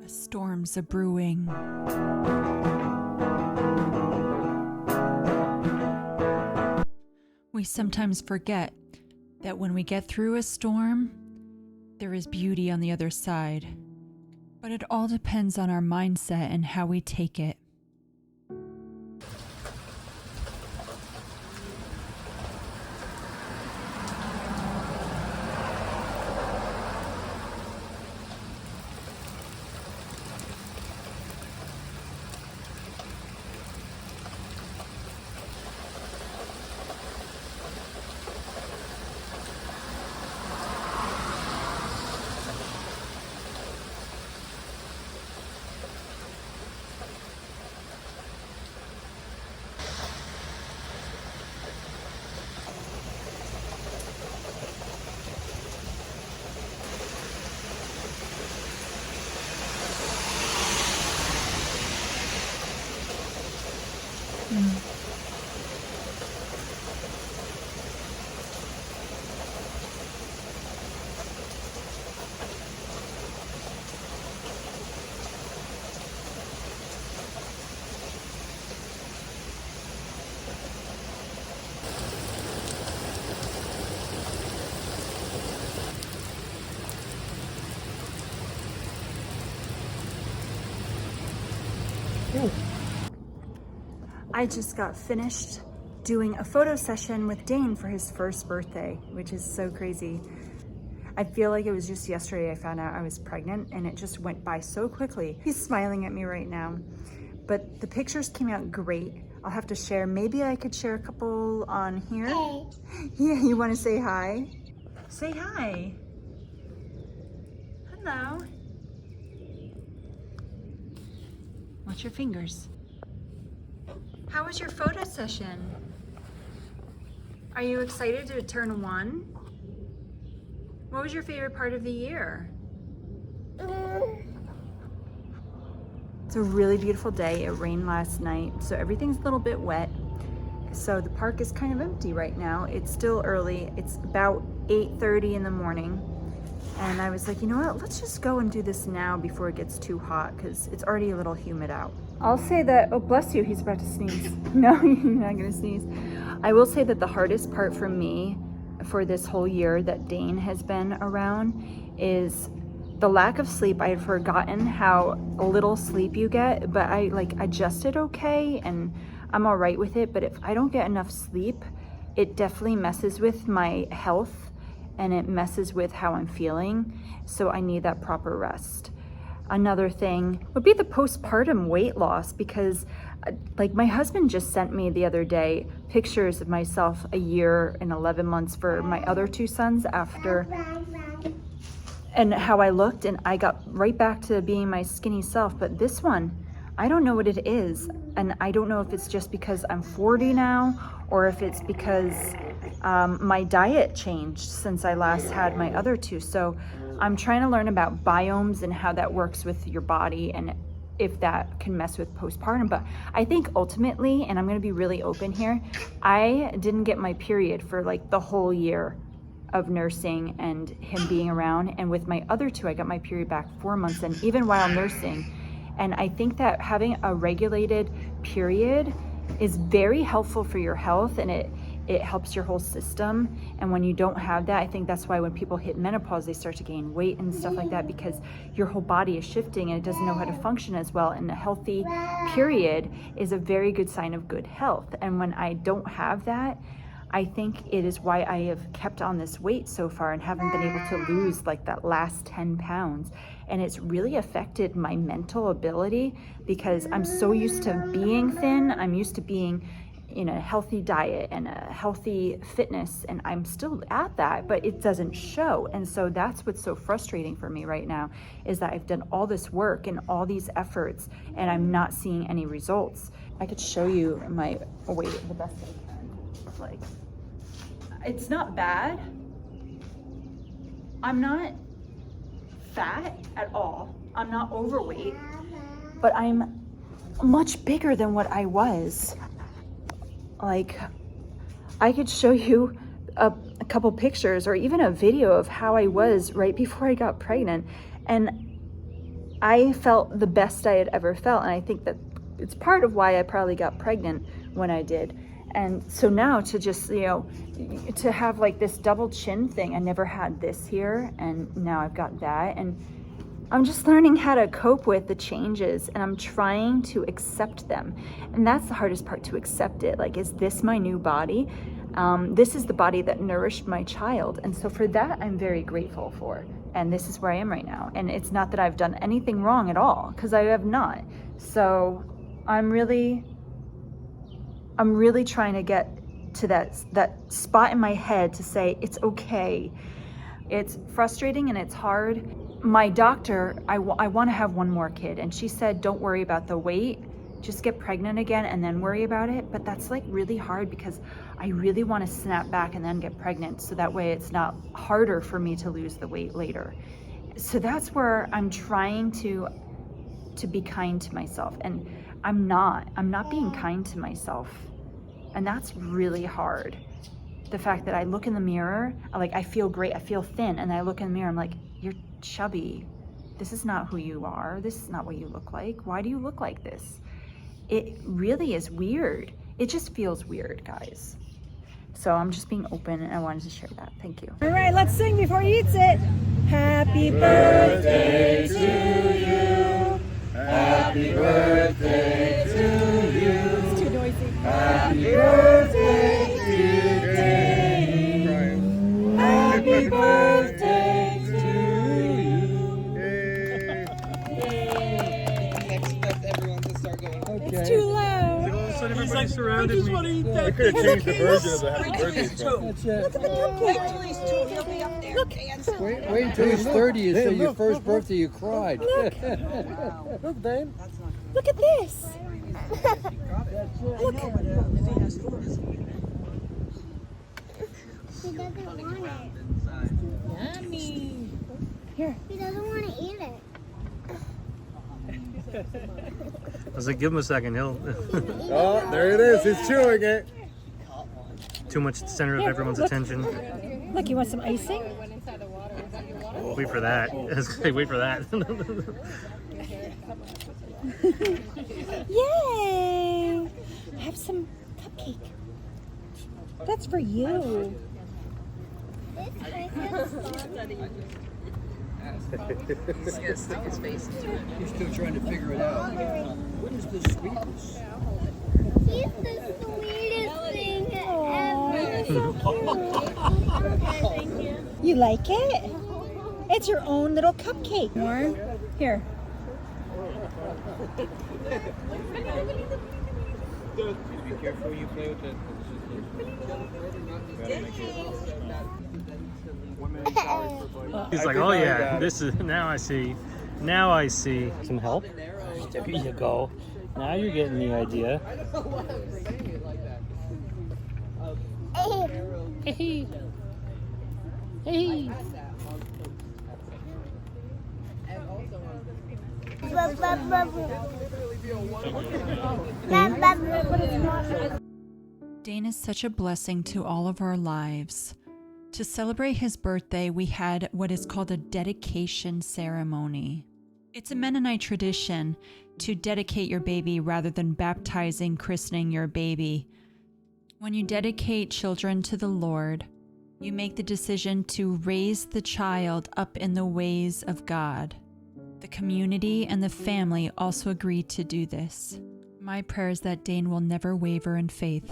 A storm's a-brewing. We sometimes forget that when we get through a storm, there is beauty on the other side. But it all depends on our mindset and how we take it. I just got finished doing a photo session with Dayne for his first birthday, which is so crazy. I feel like it was just yesterday I found out I was pregnant and it just went by so quickly. He's smiling at me right now, but the pictures came out great. I'll have to share, maybe I could share a couple on here. Hey. Yeah, you want to say hi? Say hi. Hello. Watch your fingers. How was your photo session? Are you excited to turn 1? What was your favorite part of the year? It's a really beautiful day. It rained last night, so everything's a little bit wet. So the park is kind of empty right now. It's still early. It's about 8:30 in the morning. And I was like, you know what? Let's just go and do this now before it gets too hot because it's already a little humid out. I'll say that, oh bless you, he's about to sneeze. No, you're not gonna sneeze. I will say that the hardest part for me for this whole year that Dayne has been around is the lack of sleep. I had forgotten how little sleep you get, but I adjusted okay and I'm all right with it. But if I don't get enough sleep, it definitely messes with my health and it messes with how I'm feeling. So I need that proper rest. Another thing would be the postpartum weight loss because my husband just sent me the other day pictures of myself a year and 11 months for my other 2 sons after and how I looked, and I got right back to being my skinny self. But this one, I don't know what it is. And I don't know if it's just because I'm 40 now or if it's because my diet changed since I last had my other 2. So I'm trying to learn about biomes and how that works with your body and if that can mess with postpartum. But I think ultimately, and I'm gonna be really open here, I didn't get my period for the whole year of nursing and him being around. And with my other 2, I got my period back 4 months in, even while nursing. And I think that having a regulated period is very helpful for your health, and it helps your whole system. And when you don't have that, I think that's why when people hit menopause, they start to gain weight and stuff like that, because your whole body is shifting and it doesn't know how to function as well. And a healthy period is a very good sign of good health. And when I don't have that, I think it is why I have kept on this weight so far and haven't been able to lose that last 10 pounds. And it's really affected my mental ability because I'm so used to being thin. I'm used to being in a healthy diet and a healthy fitness, and I'm still at that, but it doesn't show. And so that's what's so frustrating for me right now, is that I've done all this work and all these efforts and I'm not seeing any results. I could show you my weight the best I can. It's not bad. I'm not fat at all. I'm not overweight, but I'm much bigger than what I was. I could show you a couple pictures or even a video of how I was right before I got pregnant. And I felt the best I had ever felt. And I think that it's part of why I probably got pregnant when I did. And so now to just, to have like this double chin thing, I never had this here, and now I've got that. And I'm just learning how to cope with the changes, and I'm trying to accept them. And that's the hardest part, to accept it. Like, is this my new body? This is the body that nourished my child. And so for that, I'm very grateful for. And this is where I am right now. And it's not that I've done anything wrong at all, because I have not. So I'm really trying to get to that spot in my head to say, it's okay. It's frustrating and it's hard. My doctor, I want to have one more kid, and she said, don't worry about the weight, just get pregnant again and then worry about it. But that's like really hard, because I really want to snap back and then get pregnant, so that way it's not harder for me to lose the weight later. So that's where I'm trying to be kind to myself, and I'm not being kind to myself. And that's really hard. The fact that I look in the mirror, I feel great, I feel thin, and I look in the mirror, I'm like, you're chubby. This is not who you are. This is not what you look like. Why do you look like this? It really is weird. It just feels weird, guys. So I'm just being open, and I wanted to share that. Thank you. All right, let's sing before he eats it. Happy birthday to you. Happy birthday to you. It's too noisy. Happy birthday, dear Dayne. Happy birthday to you. Expect everyone to start going. Okay. It's too loud. All of a sudden everybody surrounded me. They could have changed the version of the happy birthday song. That's it. Look at the cupcake. He's two. He'll be up there dancing. Wait until he's 30 and say your first birthday you cried. Look, Dayne. Look at this. Look. He doesn't want it. Yummy. Here. He doesn't want to eat it. I was like, give him a second. He'll. Oh, there it is. He's chewing it. Too much center of everyone's attention. Look, you want some icing? Wait for that. Wait for that. Yay! Have some cupcake. That's for you. He's gonna stick his face into it. He's still trying to figure it out. What is this sweetness? He's the sweetest thing ever. So cute. Okay, thank you. You like it? It's your own little cupcake. More? Here. Be careful you play with it. He's like, oh yeah, this is, now I see. Now I see. Some help? There you go. Now you're getting the idea. Hey. Hey. Dayne is such a blessing to all of our lives. To celebrate his birthday, we had what is called a dedication ceremony. It's a Mennonite tradition to dedicate your baby rather than baptizing, christening your baby. When you dedicate children to the Lord, you make the decision to raise the child up in the ways of God. The community and the family also agreed to do this. My prayer is that Dayne will never waver in faith.